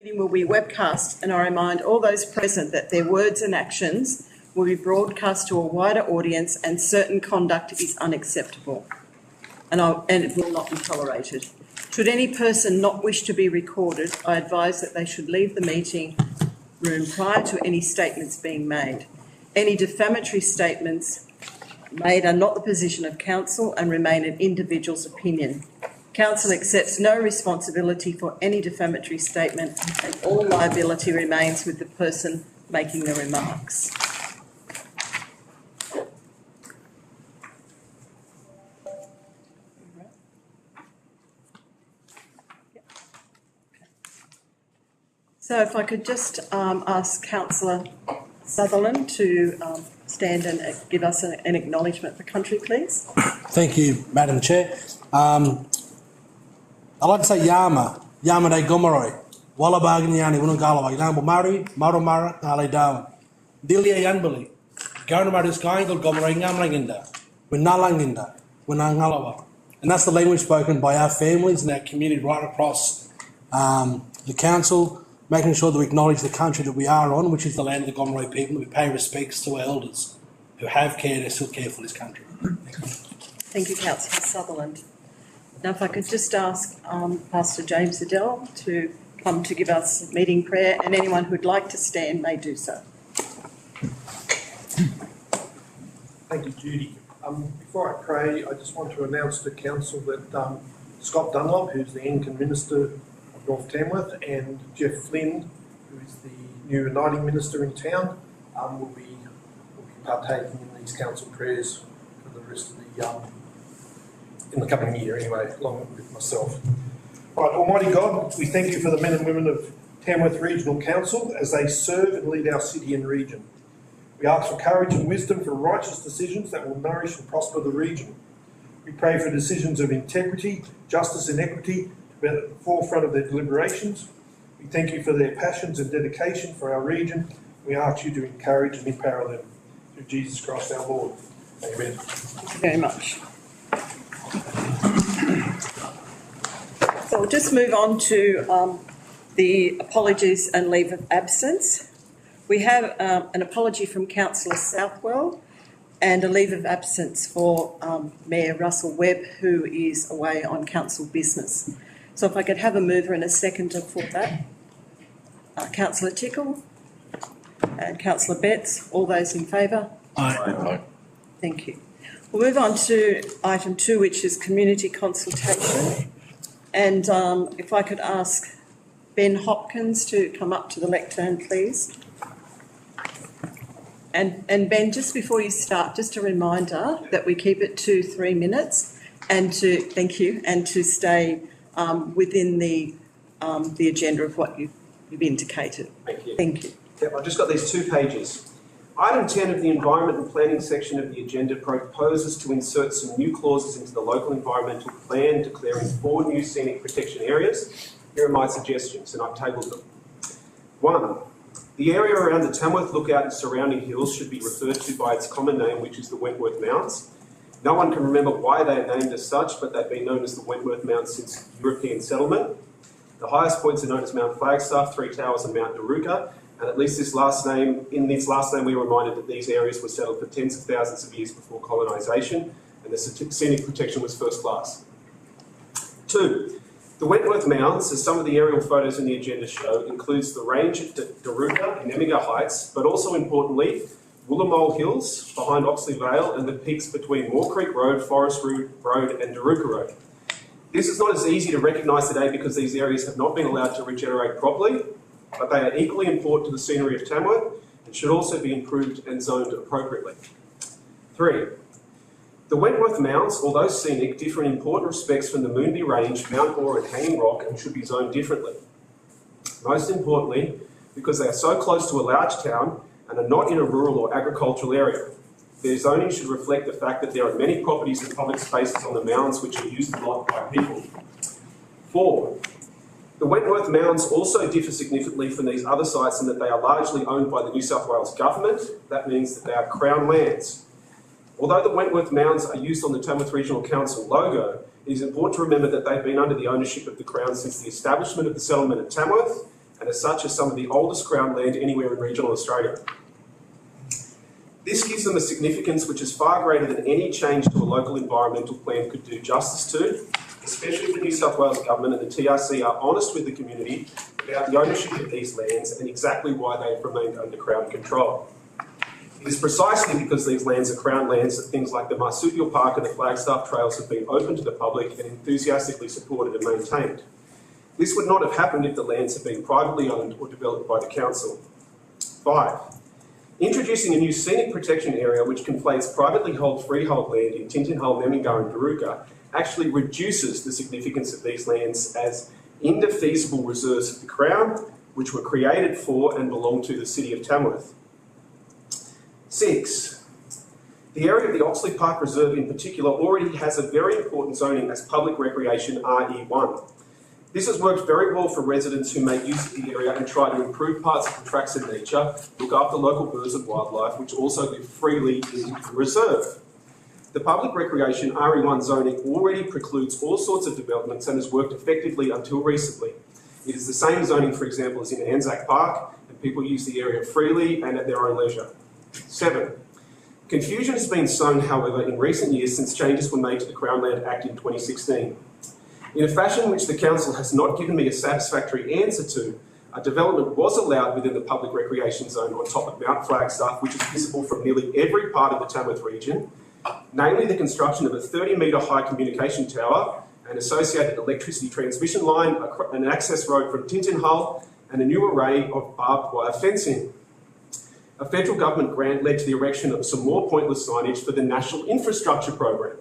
Meeting will be webcast, and I remind all those present that their words and actions will be broadcast to a wider audience, and certain conduct is unacceptable and it will not be tolerated. Should any person not wish to be recorded, I advise that they should leave the meeting room prior to any statements being made. Any defamatory statements made are not the position of council and remain an individual's opinion. Council accepts no responsibility for any defamatory statement, and all liability remains with the person making the remarks. So if I could just ask Councillor Sutherland to stand and give us an acknowledgement for country, please. Thank you, Madam Chair. I'd like to say Yama de Gomeroi, Walla Barganiani, Wunugalawa, Yambo Mari, Maromara, Ale Dawa, Dilia Yanbali, Garnamaris Kaingal Gomeroi, Yamlanginda, Winalanginda, Winangalawa. And that's the language spoken by our families and our community right across the council, making sure that we acknowledge the country that we are on, which is the land of the Gomeroi people, that we pay respects to our elders who have cared and still care for this country. Thank you, Councillor Sutherland. Now, if I could just ask Pastor James Adele to come to give us meeting prayer, and anyone who would like to stand may do so. Thank you, Judy. Before I pray, I just want to announce to Council that Scott Dunlop, who's the Anglican Minister of North Tamworth, and Jeff Flynn, who is the new Uniting Minister in town, will be partaking in these council prayers for the rest of the in the coming year anyway, along with myself. All right, Almighty God, we thank you for the men and women of Tamworth Regional Council as they serve and lead our city and region. We ask for courage and wisdom for righteous decisions that will nourish and prosper the region. We pray for decisions of integrity, justice and equity to be at the forefront of their deliberations. We thank you for their passions and dedication for our region. We ask you to encourage and empower them. Through Jesus Christ our Lord. Amen. Thank you very much. So we'll just move on to the apologies and leave of absence. We have an apology from Councillor Southwell and a leave of absence for Mayor Russell Webb, who is away on council business. So if I could have a mover and a seconder for that. Councillor Tickle and Councillor Betts, all those in favour? Aye. Thank you. We'll move on to item 2, which is community consultation. And if I could ask Ben Hopkins to come up to the lectern, please. And Ben, just before you start, just a reminder that we keep it to 3 minutes, and to thank you, and to stay within the agenda of what you've indicated. Thank you. Thank you. Yep, I've just got these 2 pages. Item 10 of the Environment and Planning section of the agenda proposes to insert some new clauses into the local environmental plan, declaring 4 new scenic protection areas. Here are my suggestions, and I've tabled them. 1. The area around the Tamworth Lookout and surrounding hills should be referred to by its common name, which is the Wentworth Mounds. No one can remember why they are named as such, but they've been known as the Wentworth Mounds since European settlement. The highest points are known as Mount Flagstaff, 3 Towers and Mount Daruka. And at least in this last name, we were reminded that these areas were settled for tens of thousands of years before colonisation, and the scenic protection was first class. 2. The Wentworth Mounds, as some of the aerial photos in the agenda show, includes the range at Daruka and Emiga Heights, but also importantly, Woolamole Hills behind Oxley Vale and the peaks between Moore Creek Road, Forest Road and Daruka Road. This is not as easy to recognise today because these areas have not been allowed to regenerate properly, but they are equally important to the scenery of Tamworth and should also be improved and zoned appropriately. 3. The Wentworth Mounds, although scenic, differ in important respects from the Moonbi Range, Mount Orr and Hanging Rock, and should be zoned differently. Most importantly, because they are so close to a large town and are not in a rural or agricultural area. Their zoning should reflect the fact that there are many properties and public spaces on the mounds which are used a lot by people. 4. The Wentworth Mounds also differ significantly from these other sites in that they are largely owned by the New South Wales Government. That means that they are Crown lands. Although the Wentworth Mounds are used on the Tamworth Regional Council logo, it is important to remember that they've been under the ownership of the Crown since the establishment of the settlement at Tamworth, and as such is some of the oldest Crown land anywhere in regional Australia. This gives them a significance which is far greater than any change to a local environmental plan could do justice to, especially if the New South Wales Government and the TRC are honest with the community about the ownership of these lands and exactly why they've remained under Crown control. It is precisely because these lands are Crown lands that things like the Marsupial Park and the Flagstaff Trails have been open to the public and enthusiastically supported and maintained. This would not have happened if the lands had been privately owned or developed by the council. 5. Introducing a new scenic protection area which conflates privately held freehold land in Tintin Hull, Nemingha and Daruka actually reduces the significance of these lands as indefeasible reserves of the Crown, which were created for and belong to the City of Tamworth. 6. The area of the Oxley Park Reserve in particular already has a very important zoning as public recreation RE1. This has worked very well for residents who make use of the area and try to improve parts of the tracks in nature, look after local birds and wildlife, which also live freely in the reserve. The public recreation RE1 zoning already precludes all sorts of developments and has worked effectively until recently. It is the same zoning, for example, as in Anzac Park, and people use the area freely and at their own leisure. 7. Confusion has been sown, however, in recent years since changes were made to the Crown Land Act in 2016. In a fashion which the council has not given me a satisfactory answer to, a development was allowed within the public recreation zone on top of Mount Flagstaff, which is visible from nearly every part of the Tamworth region, namely the construction of a 30-metre high communication tower, an associated electricity transmission line, an access road from Tintin Hull, and a new array of barbed wire fencing. A federal government grant led to the erection of some more pointless signage for the National Infrastructure Program.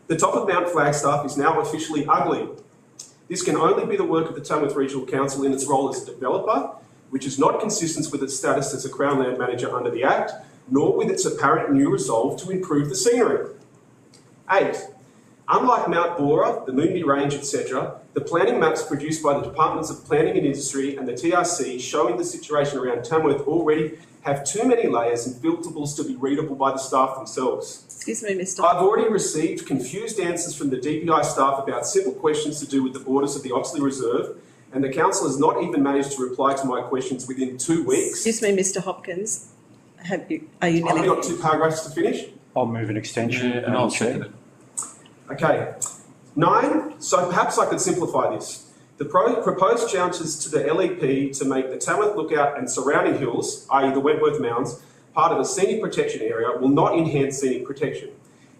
The top of Mount Flagstaff is now officially ugly. This can only be the work of the Tamworth Regional Council in its role as a developer, which is not consistent with its status as a Crown Land Manager under the Act, nor with its apparent new resolve to improve the scenery. 8. Unlike Mount Bora, the Moonbi Range, etc., the planning maps produced by the Departments of Planning and Industry and the TRC showing the situation around Tamworth already have too many layers and filtrables to be readable by the staff themselves. Excuse me, Mr. I've already received confused answers from the DPI staff about simple questions to do with the borders of the Oxley Reserve, and the council has not even managed to reply to my questions within 2 weeks. Excuse me, Mr. Hopkins. Are you I've nearly... only got 2 paragraphs to finish. I'll move an extension. Yeah, and I'll second it. Okay. 9, so perhaps I could simplify this. The proposed changes to the LEP to make the Tamworth Lookout and surrounding hills, i.e. the Wentworth Mounds, part of a scenic protection area will not enhance scenic protection.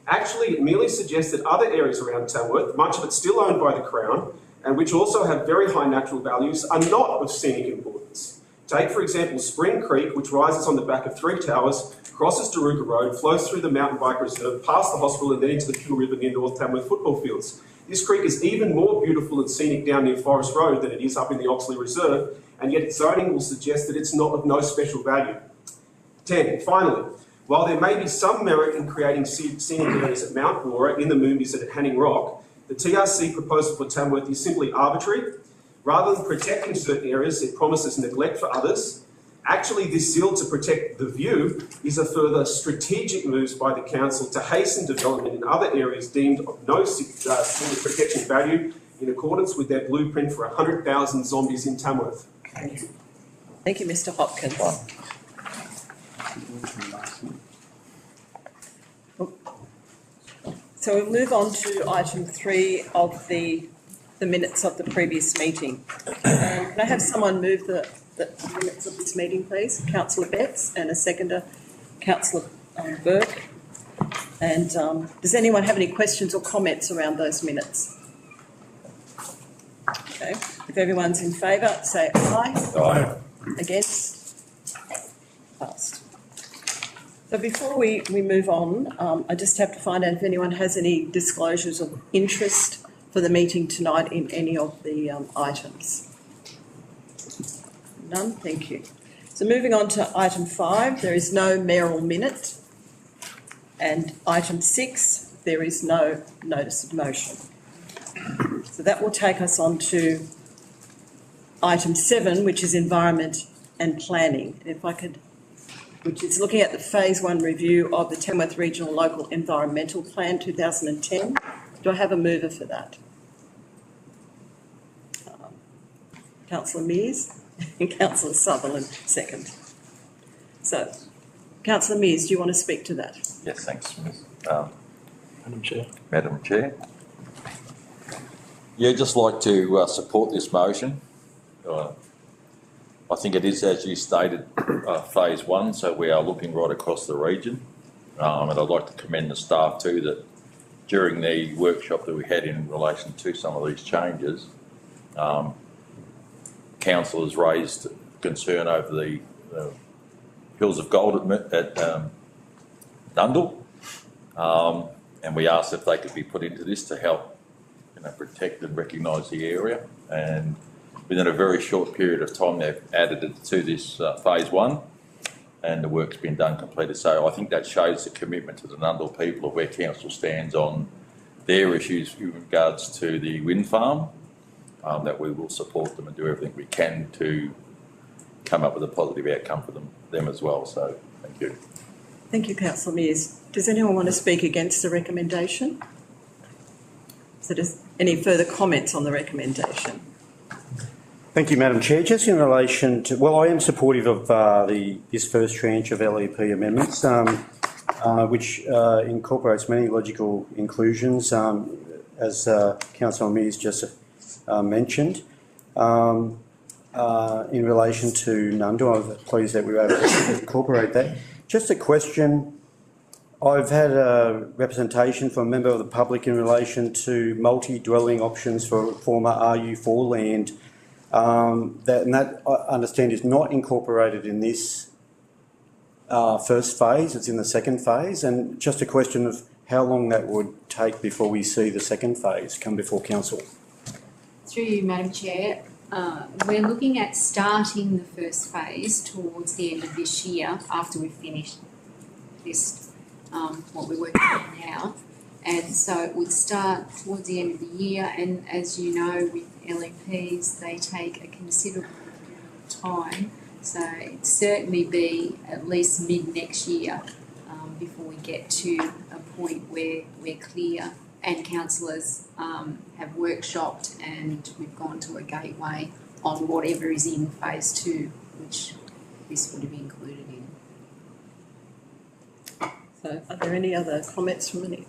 Actually, it merely suggests that other areas around Tamworth, much of it still owned by the Crown, and which also have very high natural values, are not of scenic importance. Take, for example, Spring Creek, which rises on the back of 3 towers, crosses Daruka Road, flows through the mountain bike reserve, past the hospital and then into the Pure River near North Tamworth football fields. This creek is even more beautiful and scenic down near Forest Road than it is up in the Oxley Reserve, and yet its zoning will suggest that it's not of no special value. 10. Finally, while there may be some merit in creating scenic areas at Mount Bora, in the Moonbies and at Hanning Rock, the TRC proposal for Tamworth is simply arbitrary. Rather than protecting certain areas, it promises neglect for others. Actually, this zeal to protect the view is a further strategic move by the council to hasten development in other areas deemed of no scenic protection value in accordance with their blueprint for 100,000 zombies in Tamworth. Thank you. Thank you, Mr. Hopkins. So we'll move on to item 3 of the minutes of the previous meeting. Can I have someone move the minutes of this meeting, please? Councillor Betts, and a seconder, Councillor Burke. And does anyone have any questions or comments around those minutes? Okay. If everyone's in favour, say aye. Aye. Against? Passed. So before we move on, I just have to find out if anyone has any disclosures of interest for the meeting tonight in any of the items. None? Thank you. So moving on to item 5, there is no mayoral minute. And item 6, there is no notice of motion. So that will take us on to item 7, which is environment and planning. If I could, which is looking at the phase 1 review of the Tamworth Regional Local Environmental Plan 2010. Do I have a mover for that? Councillor Mears. And Councillor Sutherland, second. So, Councillor Mears, do you want to speak to that? Yes, thanks, Ms. Madam Chair. Madam Chair. Yeah, just like to support this motion. I think it is, as you stated, phase one, so we are looking right across the region. And I'd like to commend the staff too that during the workshop that we had in relation to some of these changes, council has raised concern over the Hills of Gold at Nundle, and we asked if they could be put into this to help protect and recognise the area. And within a very short period of time, they've added it to this phase one, and the work's been done completed. So I think that shows the commitment to the Nundle people of where council stands on their issues in regards to the wind farm, that we will support them and do everything we can to come up with a positive outcome for them as well. So thank you. Thank you, Councillor Mears. Does anyone want to speak against the recommendation? So does any further comments on the recommendation? Thank you, Madam Chair. Just in relation to, well, I am supportive of this first tranche of LEP amendments, which incorporates many logical inclusions, as Councillor Mears just mentioned. In relation to Nundle, I'm pleased that we were able to incorporate that. Just a question. I've had a representation from a member of the public in relation to multi-dwelling options for former RU4 land. That I understand is not incorporated in this first phase, it's in the second phase, and just a question of how long that would take before we see the second phase come before council. Through you, Madam Chair, we're looking at starting the first phase towards the end of this year after we've finished this, what we're working on now. And so it would start towards the end of the year, and as you know, with LEPs, they take a considerable amount of time. So it'd certainly be at least mid next year before we get to a point where we're clear and councillors have workshopped and we've gone to a gateway on whatever is in phase two, which this would be included in. So are there any other comments from any?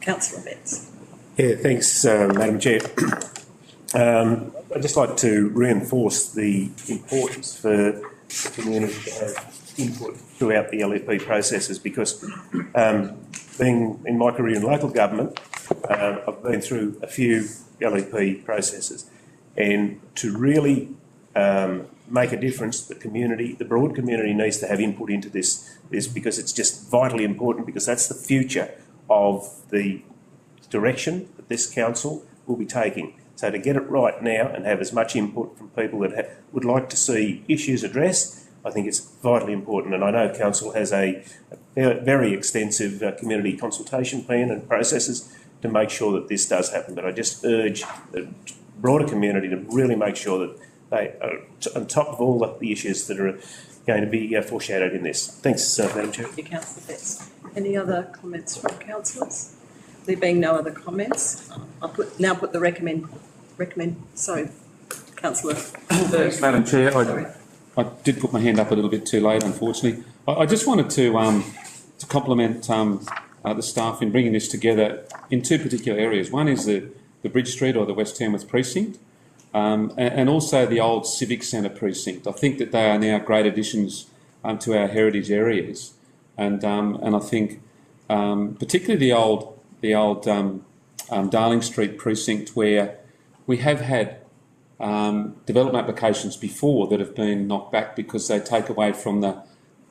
Councillor Betts. Yeah, thanks, Madam Chair. I'd just like to reinforce the importance for the community to have input throughout the LEP processes, because being in my career in local government, I've been through a few LEP processes, and to really make a difference, the community, the broad community needs to have input into this because it's just vitally important, because that's the future of the direction that this council will be taking. So to get it right now and have as much input from people that would like to see issues addressed, I think it's vitally important. And I know council has a very extensive community consultation plan and processes to make sure that this does happen. But I just urge the broader community to really make sure that they are on top of all the issues that are going to be foreshadowed in this. Thanks, Madam Chair. Thank you, Councillor Betts. Any other comments from councillors? There being no other comments, I'll now put the sorry, Councillor. Thanks, Madam Chair. I did put my hand up a little bit too late, unfortunately. I just wanted to compliment the staff in bringing this together in two particular areas. One is the Bridge Street or the West Tamworth precinct, and also the old Civic Centre precinct. I think that they are now great additions to our heritage areas, and I think particularly the old Darling Street precinct, where we have had development applications before that have been knocked back because they take away from the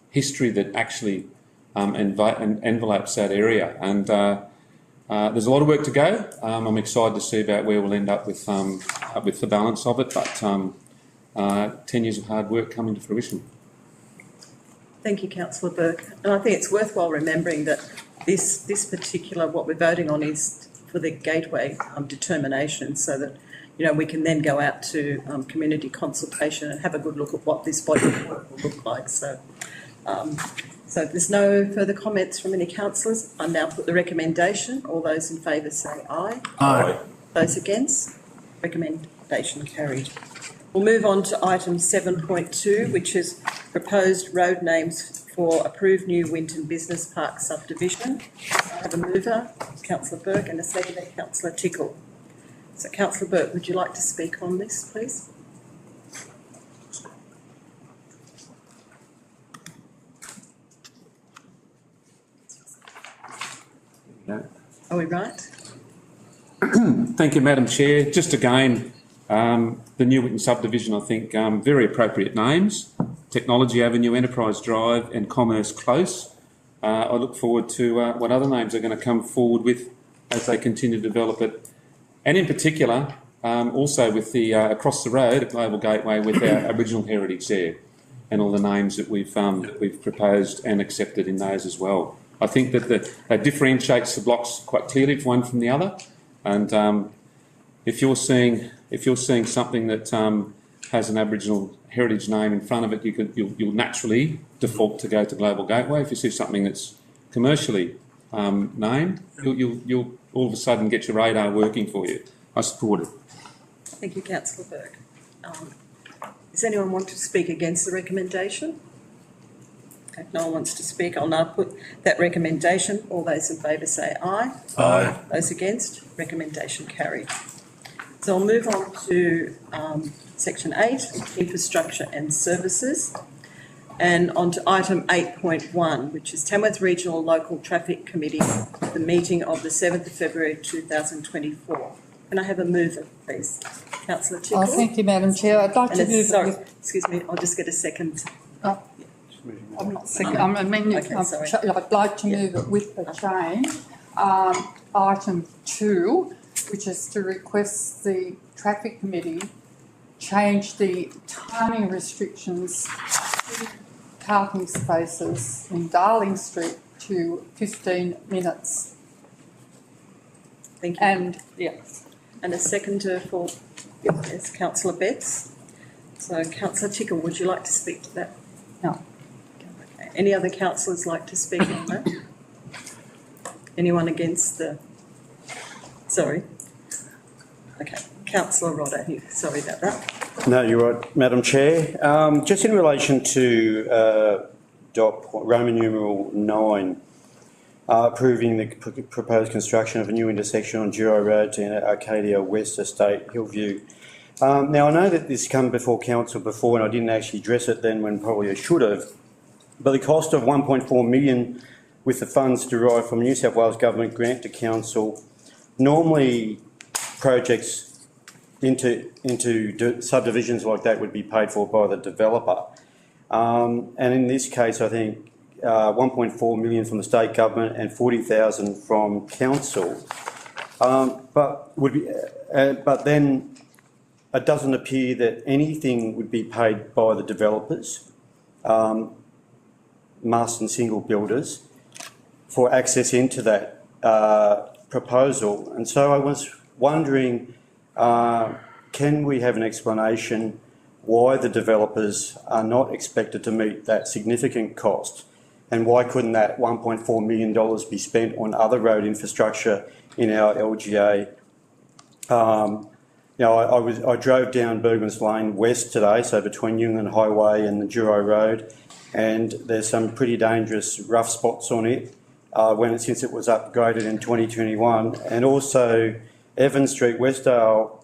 history that actually envelopes that area. And there's a lot of work to go. I'm excited to see about where we'll end up with the balance of it, but 10 years of hard work coming to fruition. Thank you, Councillor Burke. And I think it's worthwhile remembering that this particular, what we're voting on is for the gateway determination, so that we can then go out to community consultation and have a good look at what this body of work will look like. So if there's no further comments from any councillors, I now put the recommendation. All those in favour say aye. Aye. Those against? Recommendation carried. We'll move on to item 7.2, which is proposed road names for approved new Winton Business Park subdivision. I have a mover, Councillor Burke, and a seconder, Councillor Tickle. So Councillor Burke, would you like to speak on this, please? Are we right? Thank you, Madam Chair. Just again, the New Winton subdivision, I think, very appropriate names: Technology Avenue, Enterprise Drive and Commerce Close. I look forward to what other names are going to come forward with as they continue to develop it. And in particular, also with the across the road at Global Gateway with our Aboriginal heritage there and all the names that we've proposed and accepted in those as well. I think that that differentiates the blocks quite clearly one from the other. And if you're seeing something that has an Aboriginal heritage name in front of it, you'll naturally default to go to Global Gateway. If you see something that's commercially named, you'll all of a sudden get your radar working for you. I support it. Thank you, Councillor Burke. Does anyone want to speak against the recommendation? Okay, if no one wants to speak, I'll now put that recommendation. All those in favour say aye. Aye. Those against, recommendation carried. So I'll move on to section 8, infrastructure and services, and on to item 8.1, which is Tamworth Regional Local Traffic Committee, the meeting of the 7th of February 2024. Can I have a mover, please? Councillor Tickle. Oh, thank you, Madam Chair. I'd like to move. Sorry, excuse me, I'll just get a second. Oh, I'm not second. I'm amending. Okay, sorry. I'd like to move it with the change. Item 2, which is to request the Traffic Committee change the timing restrictions to parking spaces in Darling Street to 15 minutes. Thank you. And, yes. And a seconder for, yes, Councillor Betts. So Councillor Tickle, would you like to speak to that? No. Okay. Any other councillors like to speak on that? Anyone against the, sorry. Okay, Councillor Rodder, sorry about that. No, you're right, Madam Chair. Just in relation to Roman numeral 9, approving the proposed construction of a new intersection on Juro Road to Arcadia West Estate, Hillview. Now, I know that this come before council before, and I didn't actually address it then when probably I should have, but the cost of $1.4 million with the funds derived from New South Wales Government grant to council, normally projects into subdivisions like that would be paid for by the developer. And in this case, I think 1.4 million from the state government and 40,000 from council. But then it doesn't appear that anything would be paid by the developers, Marston single builders, for access into that proposal. And so I was wondering, can we have an explanation why the developers are not expected to meet that significant cost? And why couldn't that $1.4 million be spent on other road infrastructure in our LGA? I drove down Bergman's Lane West today, so between Union Highway and the Juro Road, and there's some pretty dangerous rough spots on it since it was upgraded in 2021, and also Evans Street, Westdale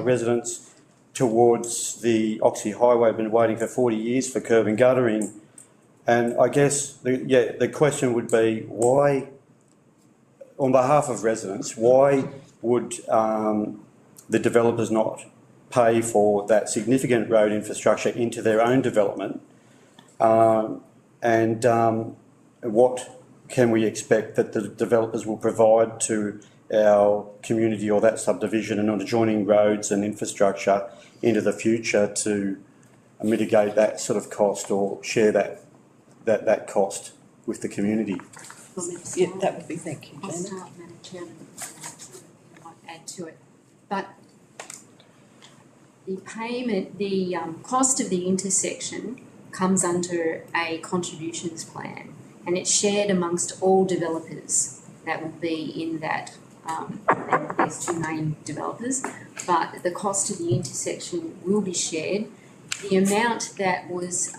residents towards the Oxley Highway have been waiting for 40 years for curb and guttering. And I guess the question would be, why, on behalf of residents, why would the developers not pay for that significant road infrastructure into their own development? What can we expect that the developers will provide to our community or that subdivision and on adjoining roads and infrastructure into the future to mitigate that sort of cost or share that cost with the community? Yeah, that would be, thank you, I'll Janet. start, Madam Chairman, I might add to it. But the payment, the cost of the intersection comes under a contributions plan, and it's shared amongst all developers that will be in that and there's two main developers, but the cost of the intersection will be shared. The amount that was,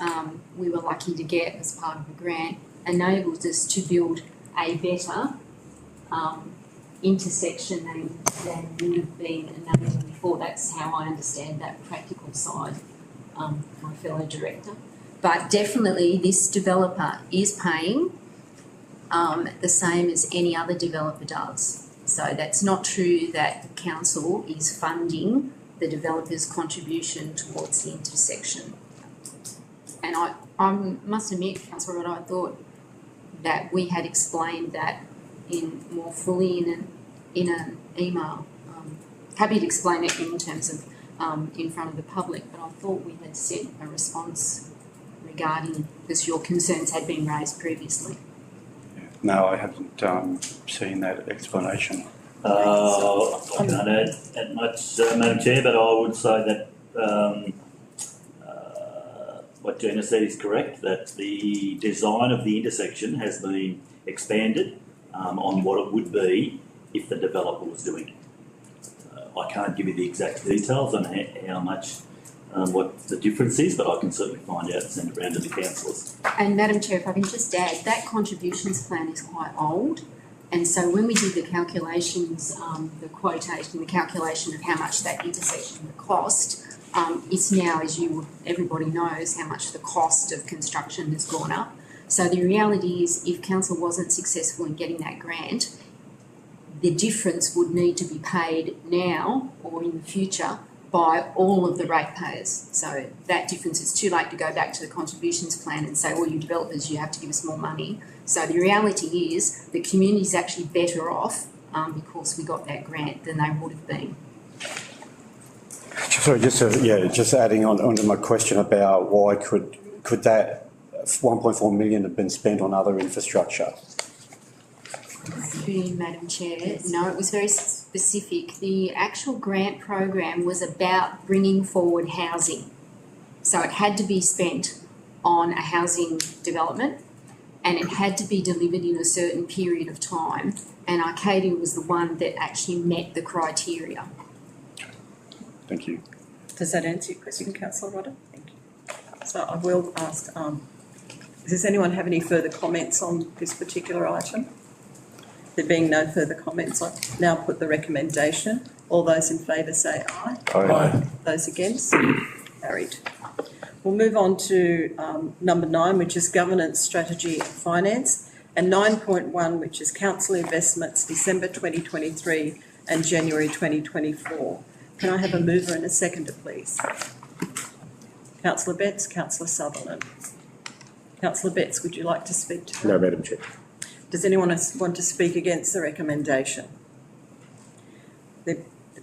we were lucky to get as part of the grant enables us to build a better intersection than would have been enabled before. That's how I understand that practical side, my fellow director. But definitely this developer is paying the same as any other developer does. So that's not true that the council is funding the developer's contribution towards the intersection. And I must admit, Councillor Rod, I thought that we had explained that in more fully in an email. Happy to explain it in terms of in front of the public, but I thought we had sent a response regarding, because your concerns had been raised previously. No, I haven't seen that explanation. I can't add much, Madam Chair, but I would say that what Gina said is correct, that the design of the intersection has been expanded on what it would be if the developer was doing it. I can't give you the exact details on how much, what the difference is, but I can certainly find out and send it around to the councillors. And Madam Chair, if I can just add, that contributions plan is quite old. And so when we did the calculations, the quotation, the calculation of how much that intersection would cost, it's now, as everybody knows, how much the cost of construction has gone up. So the reality is, if council wasn't successful in getting that grant, the difference would need to be paid now or in the future by all of the ratepayers. So that difference, is too late to go back to the contributions plan and say, well, you developers, you have to give us more money. So the reality is the community is actually better off because we got that grant than they would have been. Sorry, just adding on to my question about why could that 1.4 million have been spent on other infrastructure? Through you, Madam Chair. No, it was very specific. The actual grant program was about bringing forward housing. So it had to be spent on a housing development and it had to be delivered in a certain period of time. And Arcadia was the one that actually met the criteria. Thank you. Does that answer your question, Councillor Rodder? Thank you. So I will ask, does anyone have any further comments on this particular item? There being no further comments, I now put the recommendation. All those in favour say aye. Aye. Those against? Carried. We'll move on to number 9, which is governance, strategy and finance, and 9.1, which is council investments, December 2023 and January 2024. Can I have a mover and a seconder, please? Councillor Betts, Councillor Sutherland. Councillor Betts, would you like to speak to that? No, Madam Chair. Does anyone want to speak against the recommendation?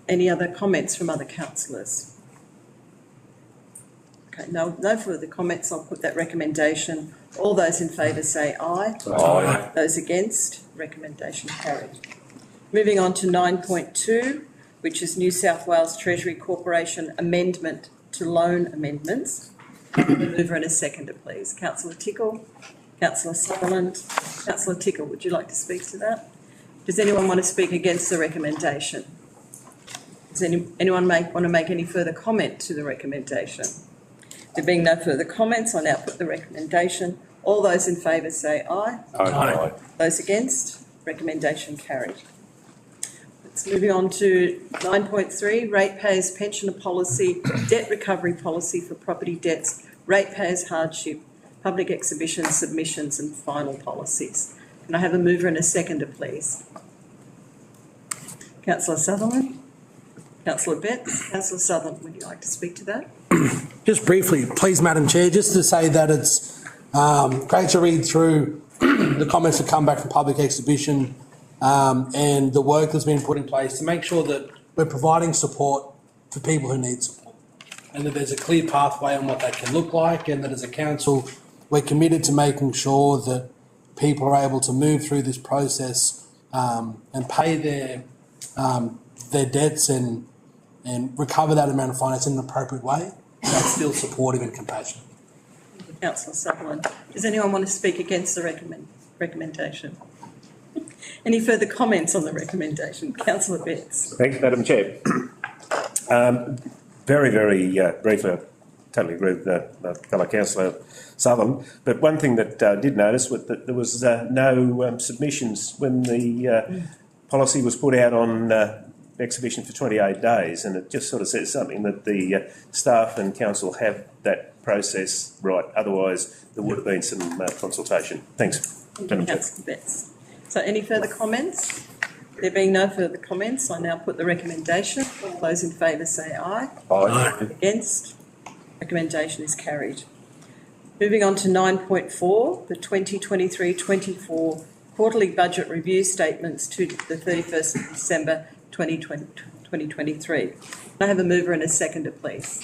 Any other comments from other councillors? Okay, no further comments. I'll put that recommendation. All those in favour say aye. Aye. Those against, recommendation carried. Moving on to 9.2, which is New South Wales Treasury Corporation amendment to loan amendments. A mover and a seconder, please. Councillor Tickle, Councillor Sutherland. Councillor Tickle, would you like to speak to that? Does anyone want to speak against the recommendation? Does anyone want to make any further comment to the recommendation? There being no further comments, I now put the recommendation. All those in favour say aye. Aye. Those against, recommendation carried. Let's move on to 9.3, ratepayers pensioner policy, debt recovery policy for property debts, ratepayers hardship, public exhibitions, submissions and final policies. Can I have a mover and a seconder, please? Councillor Sutherland? Councillor Betts? Councillor Sutherland, would you like to speak to that? Just briefly, please, Madam Chair, just to say that it's great to read through the comments that come back from public exhibition and the work that's been put in place to make sure that we're providing support for people who need support and that there's a clear pathway on what that can look like, and that as a council we're committed to making sure that people are able to move through this process and pay their debts and recover that amount of finance in an appropriate way, that's still supportive and compassionate. Councillor Sutherland. Does anyone want to speak against the recommendation? Any further comments on the recommendation? Councillor Betts. Thanks, Madam Chair. Very, very briefly, I totally agree with my fellow councillor Southern, but one thing that I did notice was that there was no submissions when the policy was put out on exhibition for 28 days, and it just sort of says something that the staff and council have that process right. Otherwise, there would have been some consultation. Thanks. Thank you, Councillor Betts. So any further comments? There being no further comments, I now put the recommendation. All those in favour say aye. Aye. Against? Recommendation is carried. Moving on to 9.4, the 2023-24 quarterly budget review statements to the 31st of December 2023. I have a mover and a seconder, please.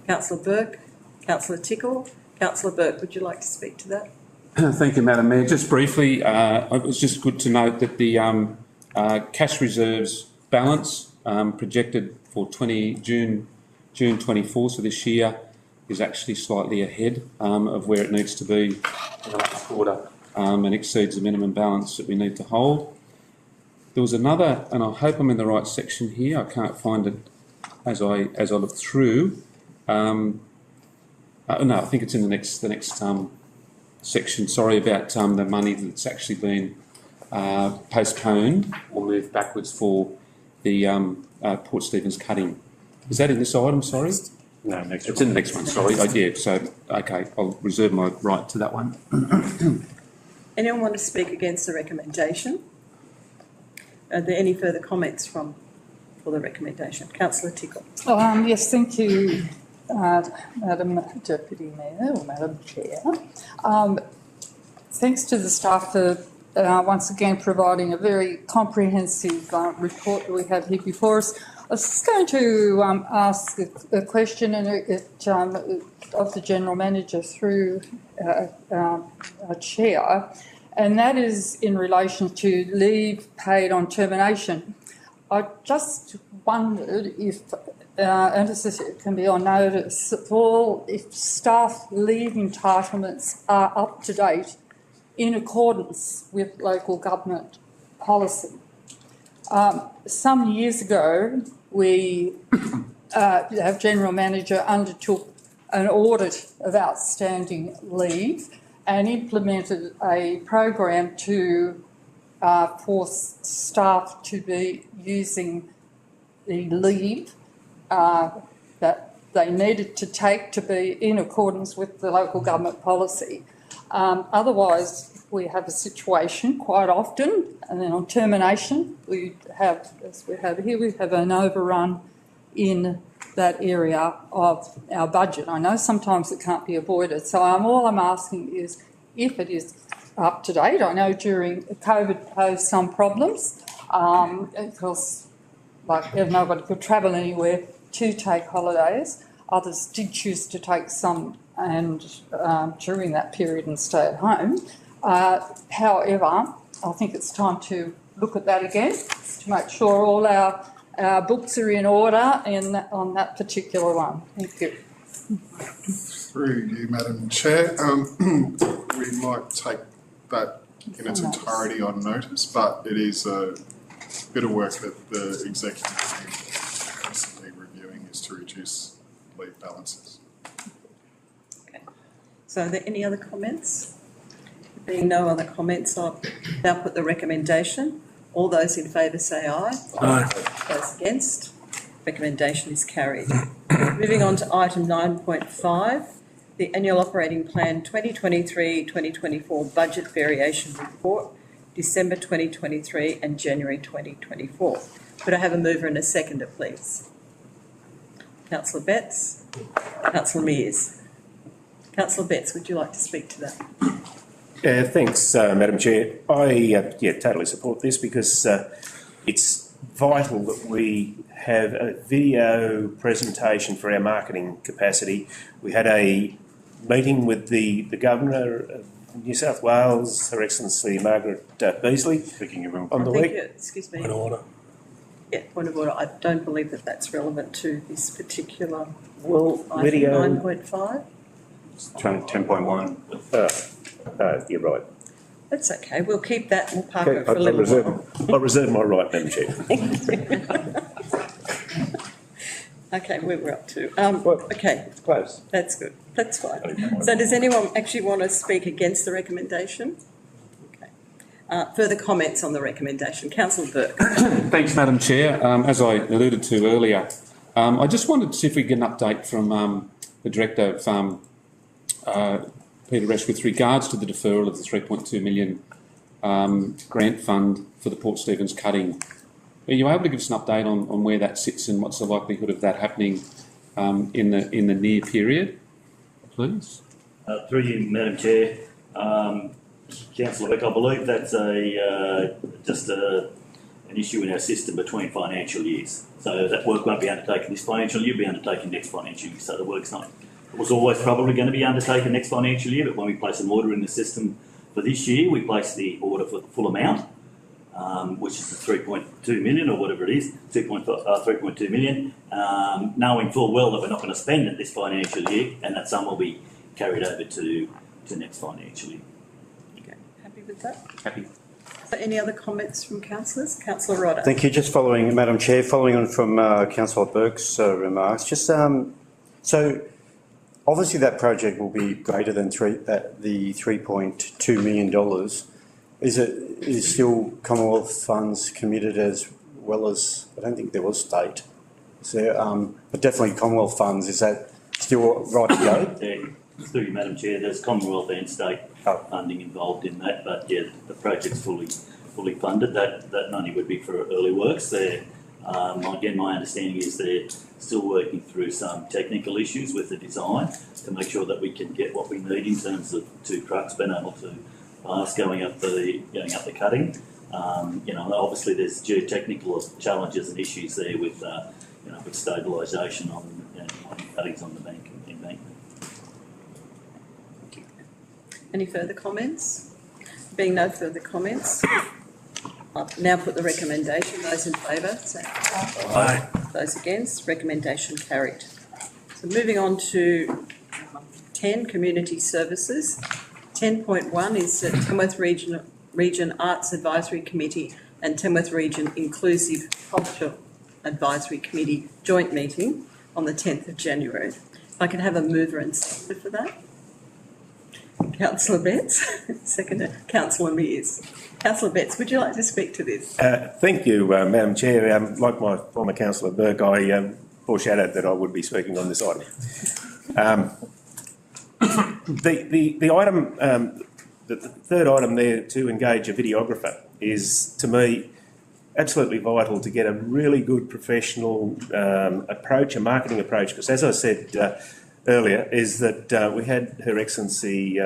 Councillor Burke, Councillor Tickle. Councillor Burke, would you like to speak to that? Thank you, Madam Mayor. Just briefly, it was just good to note that the cash reserves balance projected for June 24, so this year, is actually slightly ahead of where it needs to be in the last quarter and exceeds the minimum balance that we need to hold. There was another, and I hope I'm in the right section here. I can't find it as I look through. No, I think it's in the next section. Sorry about the money that's actually been postponed or moved backwards for the Port Stephens cutting. Is that in this item? Sorry. No, next It's in the next one, sorry. Yeah, so, okay, I'll reserve my right to that one. Anyone want to speak against the recommendation? Are there any further comments for the recommendation? Councillor Tickle. Yes, thank you, Madam Deputy Mayor or Madam Chair. Thanks to the staff for once again providing a very comprehensive report that we have here before us. I was just going to ask a question of the General Manager through our Chair, and that is in relation to leave paid on termination. I just wondered if, and this can be on notice, if staff leave entitlements are up to date in accordance with local government policy. Some years ago, our General Manager undertook an audit of outstanding leave and implemented a program to force staff to be using the leave that they needed to take to be in accordance with the local government policy. Otherwise, we have a situation quite often, and then on termination, we have, as we have here, we have an overrun in that area of our budget. I know sometimes it can't be avoided, so all I'm asking is if it is up to date. I know during COVID posed some problems because nobody could travel anywhere to take holidays. Others did choose to take some and during that period and stay at home. However, I think it's time to look at that again to make sure all our books are in order on that particular one. Thank you. Through you, Madam Chair. We might take that in its entirety on notice, but it is a bit of work that the executive team is constantly reviewing is to reduce leave balances. Okay. So are there any other comments? Being no other comments, I'll now put the recommendation. All those in favour say aye. Aye. Those against? Recommendation is carried. Moving on to item 9.5, the Annual Operating Plan 2023-2024 Budget Variation Report, December 2023 and January 2024. Could I have a mover and a seconder, please? Councillor Betts. Councillor Mears. Councillor Betts, would you like to speak to that? Thanks, Madam Chair. I totally support this because it's vital that we have a video presentation for our marketing capacity. We had a meeting with the Governor of New South Wales, Her Excellency Margaret Beazley, on the week. Excuse me. Point of order. Yeah, point of order. I don't believe that that's relevant to this particular item, video 9.5. 10.1. You're right. That's okay, we'll keep that, we'll park Okay, it for a little while. I reserve my right, Madam Chair. Okay, where we're up to. Okay, It's close. that's good, that's fine. So does anyone actually want to speak against the recommendation? Okay. Further comments on the recommendation? Councillor Burke. Thanks, Madam Chair. As I alluded to earlier, I just wanted to see if we get an update from the Director of Peter Resch with regards to the deferral of the 3.2 million grant fund for the Port Stephens cutting. Are you able to give us an update on where that sits and what's the likelihood of that happening in the near period, please? Through you, Madam Chair. Councillor Beck, I believe that's just an issue in our system between financial years. So that work won't be undertaken this financial year, it'll be undertaken next financial year. So the work's not, it was always probably going to be undertaken next financial year, but when we place an order in the system for this year, we place the order for the full amount, which is the 3.2 million or whatever it is, 3.2 million, knowing full well that we're not going to spend it this financial year and that sum will be carried over to next financial year. Okay, happy with that? Happy. So any other comments from councillors? Councillor Rodder. Thank you. Just following, Madam Chair, following on from Councillor Burke's remarks, just so obviously that project will be greater than the $3.2 million. Is still Commonwealth funds committed as well as, I don't think there was state. So, but definitely Commonwealth funds, is that still right to go? Yeah, through you, Madam Chair, there's Commonwealth and state funding involved in that, but yeah, the project's fully funded. That money would be for early works there. Again, my understanding is they're still working through some technical issues with the design to make sure that we can get what we need in terms of 2 trucks being able to pass going up the cutting. Obviously there's geotechnical challenges and issues there with with stabilisation on cuttings on the bank embankment. Any further comments? Being no further comments, I'll now put the recommendation. Those in favour, say aye. Those against, recommendation carried. So moving on to 10, Community Services. 10.1 is the Tamworth Region Arts Advisory Committee and Tamworth Region Inclusive Culture Advisory Committee joint meeting on the 10th of January. If I can have a mover and seconder for that. Councillor Betts, seconder, Councillor Mears. Councillor Betts, would you like to speak to this? Thank you, Madam Chair. Like my former Councillor Burke, I foreshadowed that I would be speaking on this item. The item, the third item there, to engage a videographer, is to me absolutely vital to get a really good professional approach, a marketing approach, because as I said earlier, is that we had Her Excellency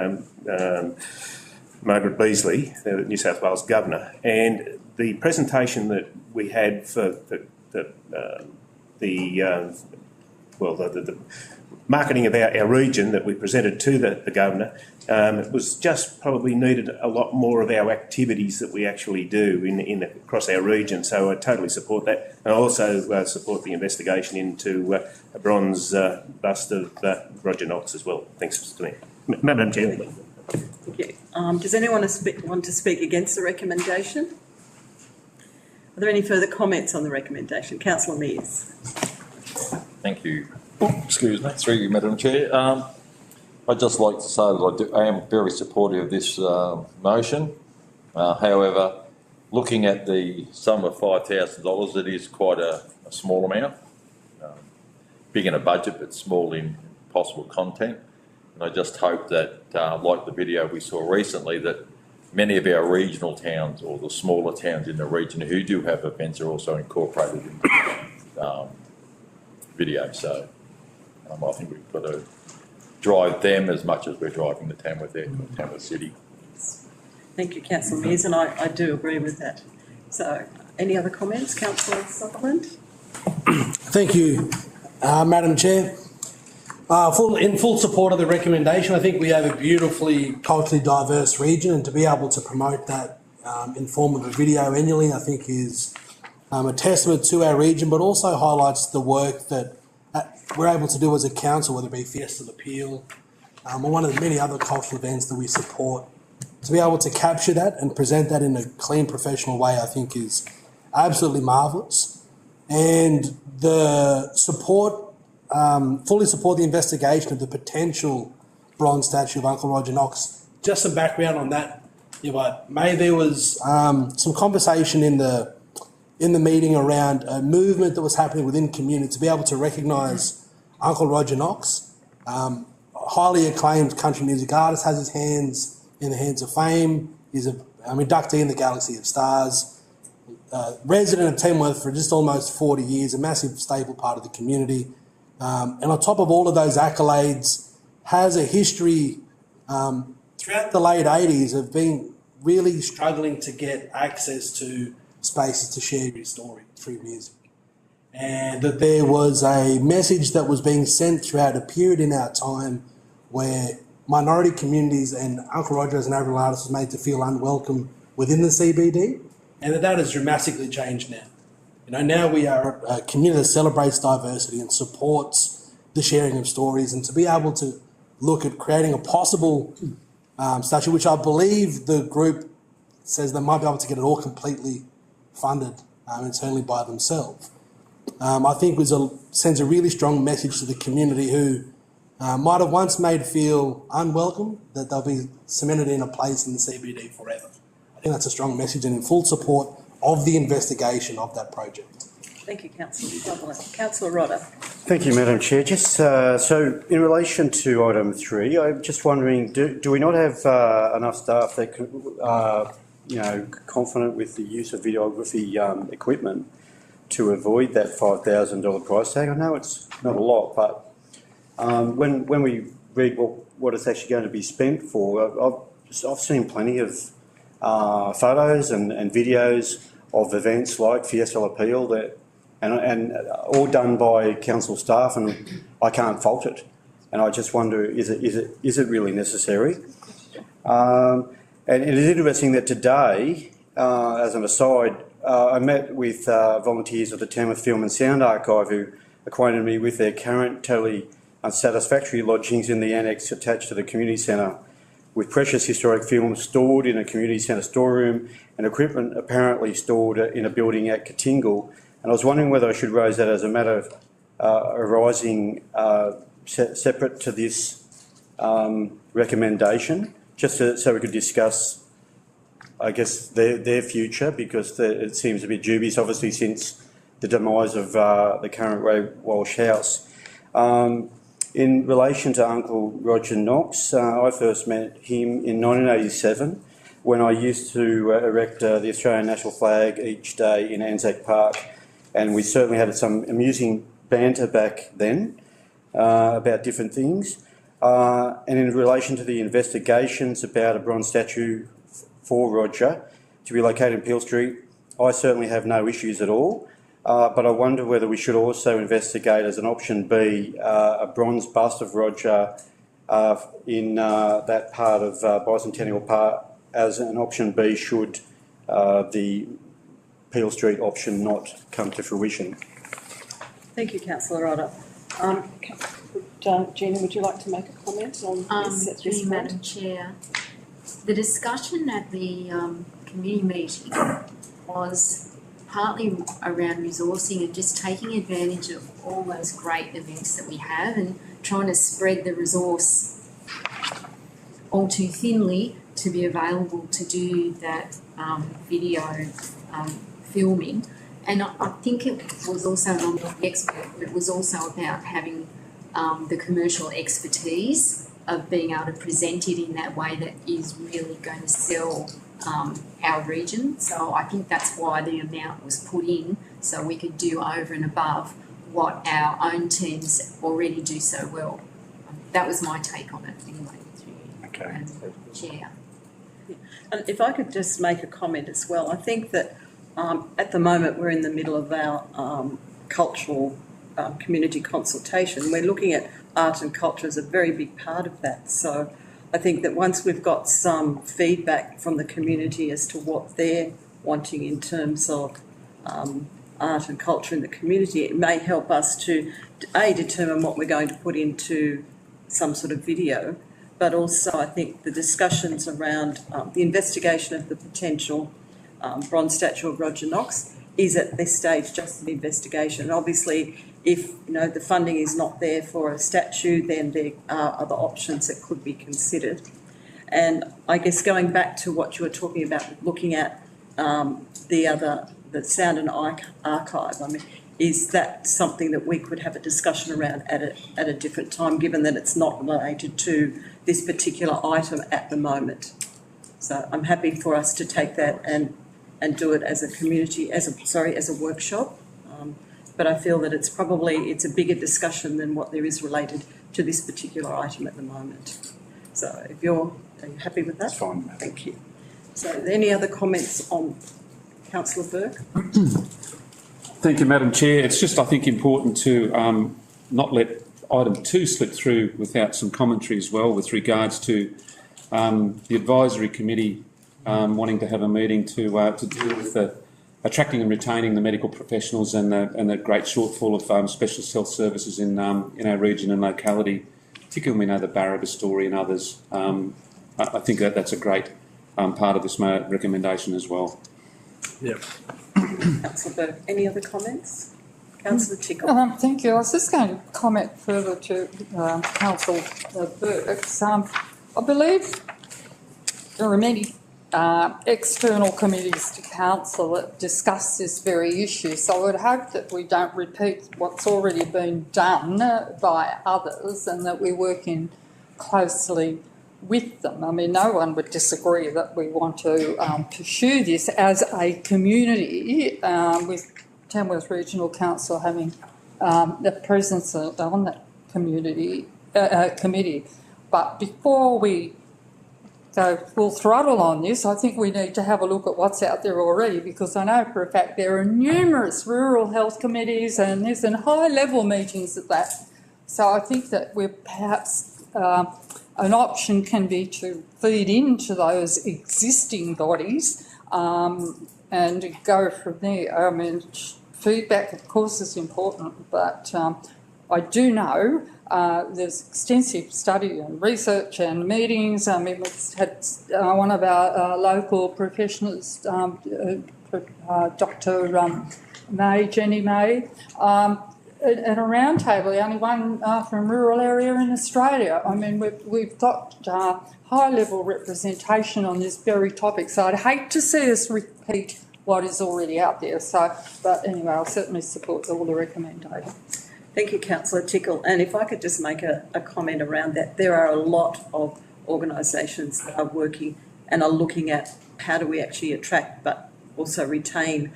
Margaret Beazley, the New South Wales Governor, and the presentation that we had for the marketing of our region that we presented to the Governor, it was just probably needed a lot more of our activities that we actually do across our region. So I totally support that. And I also support the investigation into a bronze bust of Roger Knox as well. Thanks to me. Madam Chair. Thank you. Does anyone want to speak against the recommendation? Are there any further comments on the recommendation? Councillor Mears. Thank you. Excuse me. Through you, Madam Chair. I'd just like to say that I am very supportive of this motion. However, looking at the sum of $5,000, it is quite a small amount. Big in a budget, but small in possible content. And I just hope that, like the video we saw recently, that many of our regional towns or the smaller towns in the region who do have events are also incorporated in the video. So I think we've got to drive them as much as we're driving the Tamworth City. Thank you, Councillor Mears, and I do agree with that. So, any other comments? Councillor Sutherland? Thank you, Madam Chair. In full support of the recommendation. I think we have a beautifully culturally diverse region, and to be able to promote that in form of a video annually, I think is a testament to our region, but also highlights the work that we're able to do as a council, whether it be Fiesta the Peel or one of the many other cultural events that we support to be able to capture that and present that in a clean, professional way, I think is absolutely marvellous. And the support, fully support the investigation of the potential bronze statue of Uncle Roger Knox. Just some background on that. May there was some conversation in the meeting around a movement that was happening within community to be able to recognise Uncle Roger Knox, highly acclaimed country music artist, has his hands in the hands of fame. He's an inductee in the Galaxy of Stars, resident of Tamworth for just almost 40 years, a massive staple part of the community. And on top of all of those accolades, has a history throughout the late 80s of being really struggling to get access to spaces to share your story through music. And that there was a message that was being sent throughout a period in our time where minority communities and Uncle Roger as an Aboriginal artist was made to feel unwelcome within the CBD, and that has dramatically changed now. Now we are a community that celebrates diversity and supports the sharing of stories, and to be able to look at creating a possible statue, which I believe the group says they might be able to get it all completely funded internally by themselves. I think sends a really strong message to the community who might have once made feel unwelcome, that they'll be cemented in a place in the CBD forever. I think that's a strong message and in full support of the investigation of that project. Thank you, Councillor. Councillor Rodder. Thank you, Madam Chair. Just so in relation to item 3, I'm just wondering, do we not have enough staff that confident with the use of videography equipment to avoid that $5,000 price tag? I know it's not a lot, but when we read what it's actually going to be spent for, I've seen plenty of photos and videos of events like Fiesta Appeal that and all done by council staff, and I can't fault it. And I just wonder, is it really necessary? And it is interesting that today, as an aside, I met with volunteers of the Tamworth Film and Sound Archive who acquainted me with their current totally unsatisfactory lodgings in the annex attached to the community centre, with precious historic films stored in a community centre storeroom and equipment apparently stored in a building at Katingal. And I was wondering whether I should raise that as a matter arising separate to this recommendation, just so we could discuss, I guess, their future, because it seems a bit dubious, obviously, since the demise of the current Ray Walsh house. In relation to Uncle Roger Knox, I first met him in 1987 when I used to erect the Australian national flag each day in Anzac Park, and we certainly had some amusing banter back then about different things. And in relation to the investigations about a bronze statue for Roger to be located in Peel Street, I certainly have no issues at all. But I wonder whether we should also investigate as an option B a bronze bust of Roger in that part of Bicentennial Park as an option B should the Peel Street option not come to fruition. Thank you, Councillor Rodder. Gina, would you like to make a comment on this at this point? Madam Chair, the discussion at the committee meeting was partly around resourcing and just taking advantage of all those great events that we have and trying to spread the resource all too thinly to be available to do that video filming. And I think it was also not the expert, but it was also about having the commercial expertise of being able to present it in that way that is really going to sell our region. So I think that's why the amount was put in, so we could do over and above what our own teams already do so well. That was my take on it anyway, through Chair. And if I could just make a comment as well, I think that at the moment we're in the middle of our cultural community consultation. We're looking at art and culture as a very big part of that. So I think that once we've got some feedback from the community as to what they're wanting in terms of art and culture in the community, it may help us to determine what we're going to put into some sort of video, but also I think the discussions around the investigation of the potential bronze statue of Roger Knox is at this stage just an investigation. And obviously, if the funding is not there for a statue, then there are other options that could be considered. And I guess going back to what you were talking about, looking at the Sound and Archive, I mean, is that something that we could have a discussion around at a different time, given that it's not related to this particular item at the moment? So I'm happy for us to take that and do it as a community, as a workshop. But I feel that it's a bigger discussion than what there is related to this particular item at the moment. So are you happy with that? That's fine. Thank you. So are there any other comments on Councillor Burke? Thank you, Madam Chair. It's just, I think, important to not let item 2 slip through without some commentary as well with regards to the advisory committee wanting to have a meeting to deal with attracting and retaining the medical professionals and the great shortfall of specialist health services in our region and locality, particularly we know the Barraga story and others. I think that's a great part of this recommendation as well. Yeah. Councillor Burke, any other comments? Councillor Tickle. Thank you. I was just going to comment further to Councillor Burke. I believe there are many external committees to council that discuss this very issue, so I would hope that we don't repeat what's already been done by others and that we work in closely with them. I mean, no one would disagree that we want to pursue this as a community, with Tamworth Regional Council having the presence on that committee. But before we go full throttle on this, I think we need to have a look at what's out there already, because I know for a fact there are numerous rural health committees and there's high-level meetings at that. So I think that we're perhaps an option can be to feed into those existing bodies and go from there. I mean, feedback, of course, is important, but I do know there's extensive study and research and meetings. I mean, we've had one of our local professionals, Dr. May, Jenny May, at a round table, the only one from rural area in Australia. I mean, we've got high-level representation on this very topic, so I'd hate to see us repeat what is already out there. So, but anyway, I'll certainly support all the recommendations. Thank you, Councillor Tickle. And if I could just make a comment around that, there are a lot of organisations that are working and are looking at how do we actually attract but also retain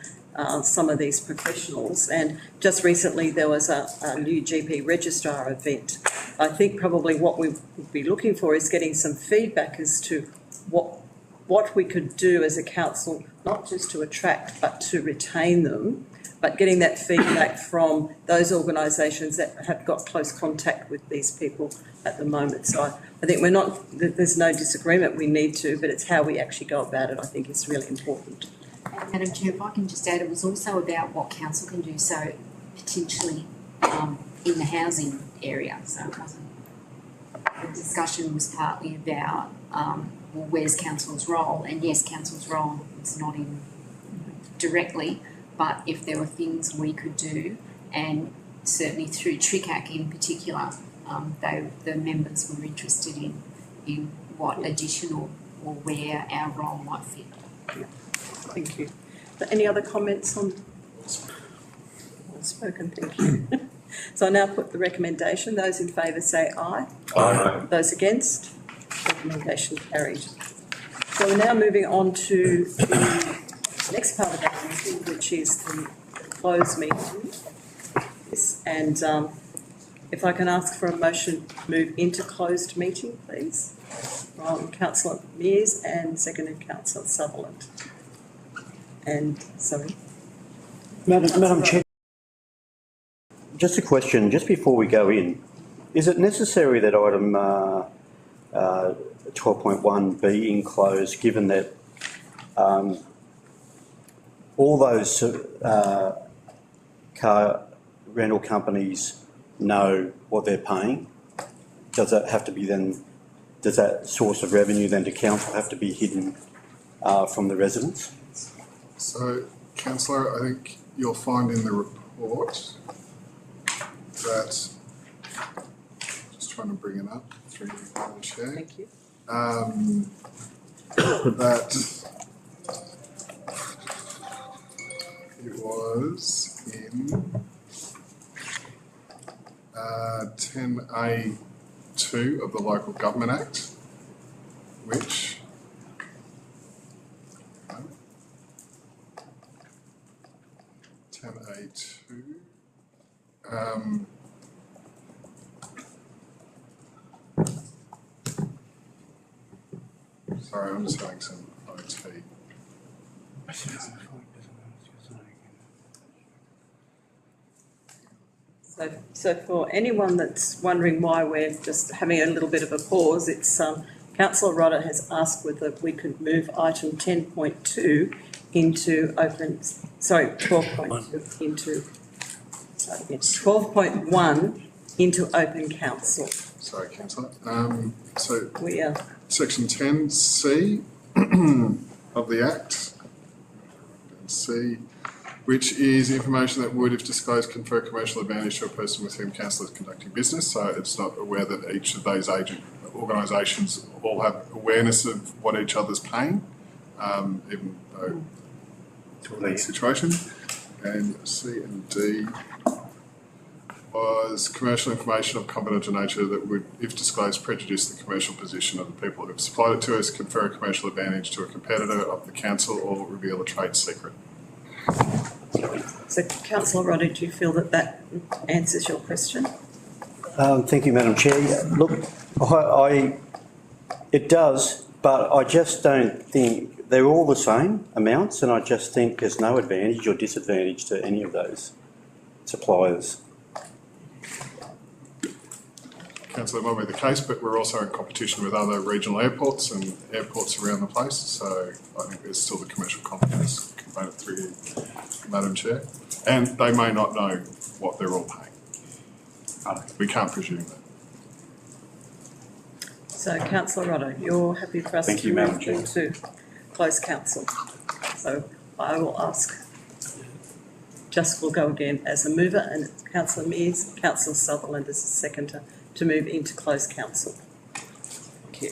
some of these professionals. And just recently there was a new GP registrar event. I think probably what we would be looking for is getting some feedback as to what we could do as a council, not just to attract but to retain them, but getting that feedback from those organisations that have got close contact with these people at the moment. So I think there's no disagreement, we need to, but it's how we actually go about it I think is really important. Madam Chair, if I can just add, it was also about what council can do, so potentially in the housing area. So the discussion was partly about well, where's council's role, and yes, council's role is not in directly, but if there were things we could do, and certainly through TRICAC in particular, the members were interested in what additional or where our role might fit. Yeah. Thank you. Any other comments on? Well spoken, thank you. So I now put the recommendation. Those in favour say aye. Aye. Those against? Recommendation carried. So we're now moving on to the next part of our meeting, which is the closed meeting. Yes, and if I can ask for a motion to move into closed meeting, please, from Councillor Mears and seconded Councillor Sutherland. And, sorry. Madam Chair, just a question, just before we go in, is it necessary that item 12.1 be enclosed, given that all those car rental companies know what they're paying? Does that have to be then does that source of revenue then to council have to be hidden from the residents? So, councillor, I think you'll find in the report that, just trying to bring it up through you, Madam Chair. Thank you. That it was in 10A2 of the Local Government Act, which 10A2 sorry, I'm just having some OT. So for anyone that's wondering why we're just having a little bit of a pause, it's Councillor Rodder has asked whether we could move item 10.2 into open, sorry, 12.2 into, sorry, 12.1 into open council. Sorry, councillor. So We are, section 10C of the Act, C, which is information that would, if disclosed, confer commercial advantage to a person with whom council is conducting business. So it's not aware that each of those organisations all have awareness of what each other's paying, even though it's a situation. And C and D was commercial information of confidential nature that would, if disclosed, prejudice the commercial position of the people who have supplied it to us, confer a commercial advantage to a competitor of the council, or reveal a trade secret. so Councillor Rodder, do you feel that that answers your question? Thank you, Madam Chair. Look, it does, but I just don't think they're all the same amounts, and I just think there's no advantage or disadvantage to any of those suppliers. Councillor, that might be the case, but we're also in competition with other regional airports and airports around the place, so I think there's still the commercial competence component through you, Madam Chair. And they may not know what they're all paying. We can't presume that. So Councillor Rodder, you're happy for us Thank to you, Madam move Chair. into closed council? So I will ask, just will go again as a mover, and Councillor Mears, Councillor Sutherland as a seconder to move into closed council. Thank you.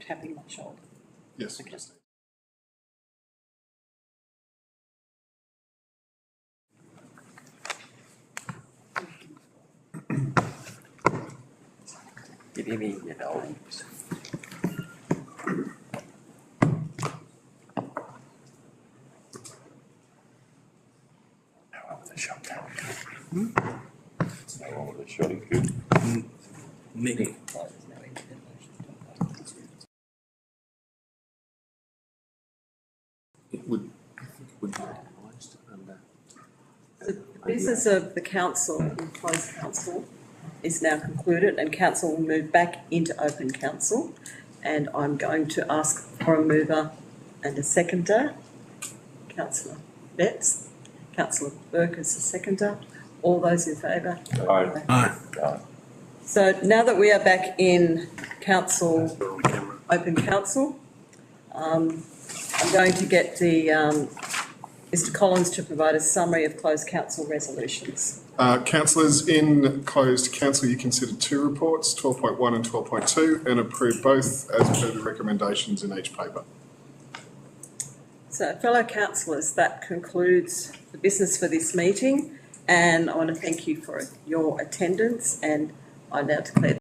tapping my shoulder. Yes. Okay. Give him in, you know. The shotgun. It's no longer the shotty good. Nick. It would be organised under. The business of the council, in closed council, is now concluded and council will move back into open council. And I'm going to ask for a mover and a seconder. Councillor Betts, Councillor Burke as a seconder. All those in favour? Aye. Aye. So now that we are back in council, open council, I'm going to get the Mr. Collins to provide a summary of closed council resolutions. Councillors, in closed council, you considered two reports, 12.1 and 12.2, and approved both as per the recommendations in each paper. So, fellow councillors, that concludes the business for this meeting, and I want to thank you for your attendance, and I now declare